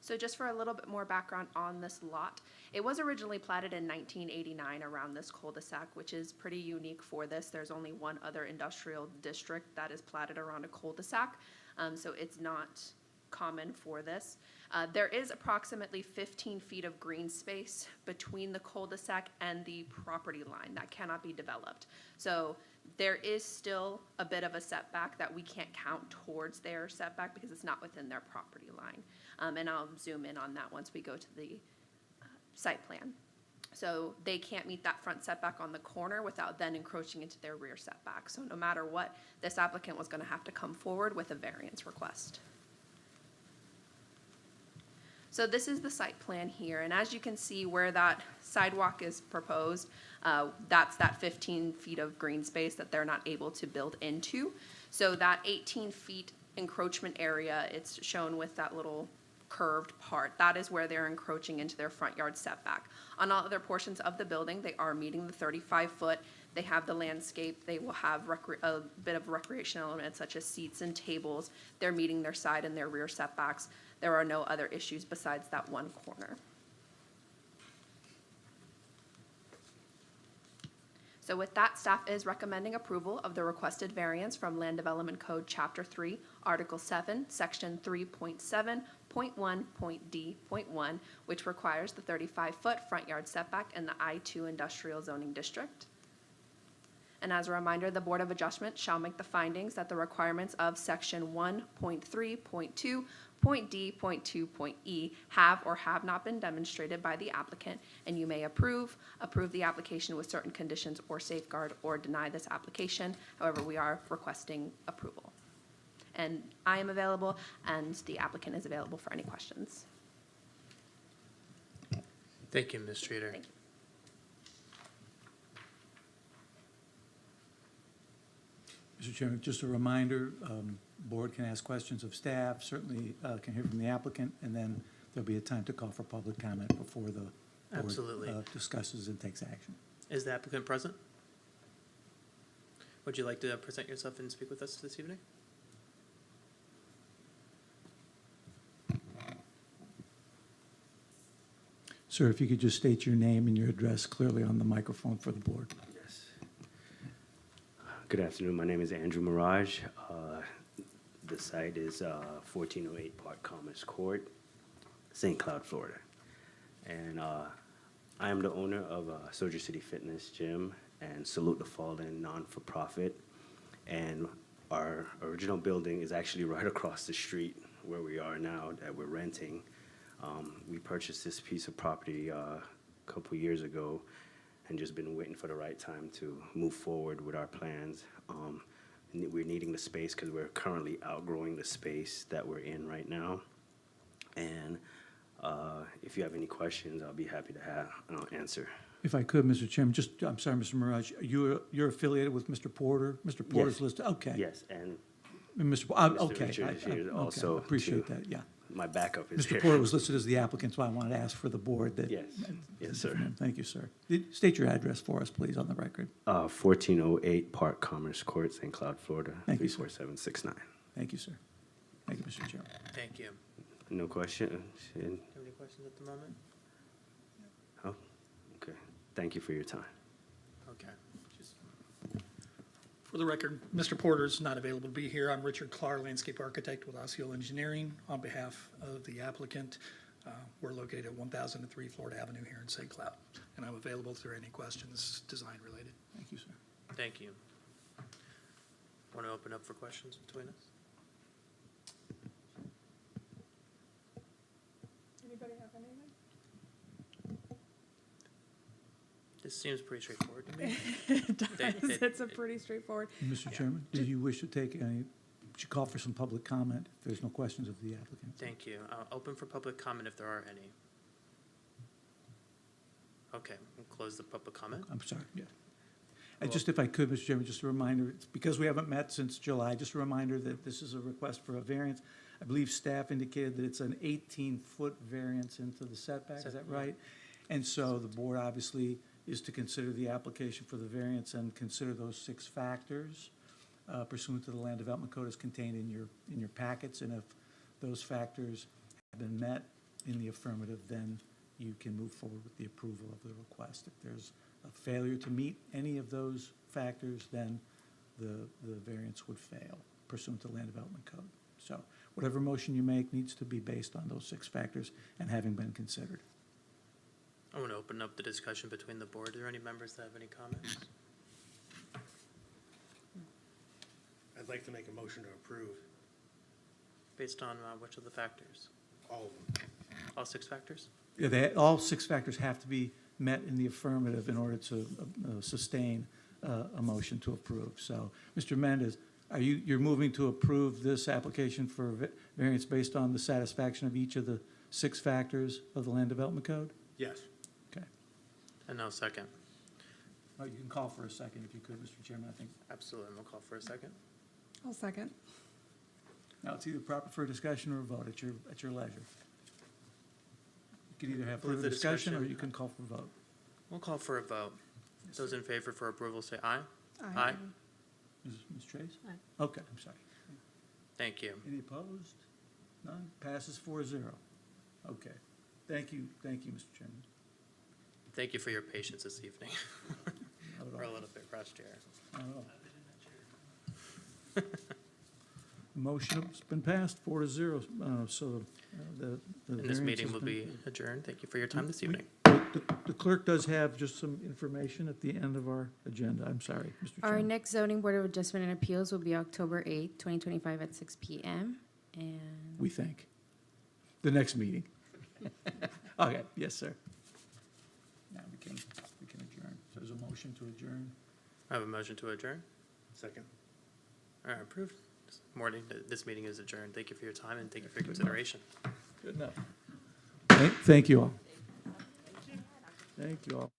So just for a little bit more background on this lot, it was originally platted in 1989 around this cul-de-sac, which is pretty unique for this. There's only one other industrial district that is platted around a cul-de-sac, so it's not common for this. There is approximately 15 feet of green space between the cul-de-sac and the property line that cannot be developed. So there is still a bit of a setback that we can't count towards their setback because it's not within their property line. And I'll zoom in on that once we go to the site plan. So they can't meet that front setback on the corner without then encroaching into their rear setback. So no matter what, this applicant was going to have to come forward with a variance request. So this is the site plan here, and as you can see where that sidewalk is proposed, that's that 15 feet of green space that they're not able to build into. So that 18 feet encroachment area, it's shown with that little curved part. That is where they're encroaching into their front yard setback. On all other portions of the building, they are meeting the 35-foot. They have the landscape. They will have a bit of recreational elements such as seats and tables. They're meeting their side and their rear setbacks. There are no other issues besides that one corner. So with that, staff is recommending approval of the requested variance from Land Development Code Chapter 3, Article 7, Section 3.7.1.d.1, which requires the 35-foot front yard setback in the I-2 Industrial Zoning District. And as a reminder, the Board of Adjustment shall make the findings that the requirements of Section 1.3.2.d.2.e have or have not been demonstrated by the applicant, and you may approve the application with certain conditions or safeguard, or deny this application. However, we are requesting approval. And I am available, and the applicant is available for any questions. Thank you, Ms. Streeter. Thank you. Mr. Chairman, just a reminder, board can ask questions of staff, certainly can hear from the applicant, and then there'll be a time to call for public comment before the Absolutely. board discusses and takes action. Is the applicant present? Would you like to present yourself and speak with us this evening? Sir, if you could just state your name and your address clearly on the microphone for the board. Yes. Good afternoon. My name is Andrew Mirage. The site is 1408 Park Commerce Court, St. Cloud, Florida. And I am the owner of Soldier City Fitness Gym and Salute the Fallen non-for-profit. And our original building is actually right across the street where we are now that we're renting. We purchased this piece of property a couple years ago and just been waiting for the right time to move forward with our plans. We're needing the space because we're currently outgrowing the space that we're in right now. And if you have any questions, I'll be happy to answer. If I could, Mr. Chairman, I'm sorry, Mr. Mirage, you're affiliated with Mr. Porter? Mr. Porter's Yes. listed, okay. Yes, and Mr. Mr. Okay. Richard is here Okay, also, appreciate too. that, yeah. my backup is Mr. here. Porter was listed as the applicant, so I wanted to ask for the board that. Yes. Yes, sir. Thank you, sir. State your address for us, please, on the record. 1408 Park Commerce Court, St. Cloud, Florida, Thank you, sir. 34769. Thank you, sir. Thank you, Mr. Chairman. Thank you. No question? Do you have any questions at the moment? Oh, okay. Thank you for your time. Okay. Just For the record, Mr. Porter's not available to be here. I'm Richard Clark, landscape architect with Osceola Engineering. On behalf of the applicant, we're located at 1003 Florida Avenue here in St. Cloud, and I'm available if there are any questions design related. Thank you, sir. thank you. Want to open up for questions between us? Anybody have anything? This seems pretty straightforward to me. It does. They- It's a pretty straightforward. Mr. Chairman, do you wish to take any, should call for some public comment if there's no questions of the applicant? Thank you. Open for public comment if there are any. Okay, we'll close the public comment. I'm sorry, yeah. Just if I could, Mr. Chairman, just a reminder, it's because we haven't met since July, just a reminder that this is a request for a variance. I believe staff indicated that it's an 18-foot variance into the setback, is that right? And so the board obviously is to consider the application for the variance and consider those 6 factors pursuant to the Land Development Code as contained in your packets. And if those factors have been met, in the affirmative, then you can move forward with the approval of the request. If there's a failure to meet any of those factors, then the variance would fail pursuant to Land Development Code. So whatever motion you make needs to be based on those 6 factors and having been considered. I want to open up the discussion between the board. Are there any members that have any comments? I'd like to make a motion to approve Based on which of the factors? all of them. All 6 factors? Yeah, all 6 factors have to be met in the affirmative in order to sustain a motion to approve. So, Mr. Mendez, you're moving to approve this application for variance based on the satisfaction of each of the 6 factors of the Land Development Code? Yes. Okay. And now second. Oh, you can call for a second if you could, Mr. Chairman, I think. Absolutely. We'll call for a second. I'll second. Now, it's either proper for discussion or a vote at your leisure. You can either have Move further the discussion or discussion. you can call for vote. We'll call for a vote. Those in favor for approval say aye. Aye. Ms. Trace? Aye. Okay, I'm sorry. Thank you. Any opposed? None? Passes 4-0. Okay. Thank you, Mr. Chairman. Thank you for your patience this evening. Not at We're a all. little bit rushed here. Not at all. Motion has been passed 4-0, so the And this variance meeting has will been- be adjourned. Thank you for your time this evening. The clerk does have just some information at the end of our agenda. I'm sorry, Mr. Our Chairman. next zoning board of adjustment and appeals will be October 8th, 2025 at 6 PM. And We think. The next meeting. Okay, yes, sir. Now we can adjourn. So there's a motion to adjourn. I have a motion to adjourn. Second. All right, approved. This meeting is adjourned. Thank you for your time and thank you for your consideration. Good enough. Thank you all. Thank you all.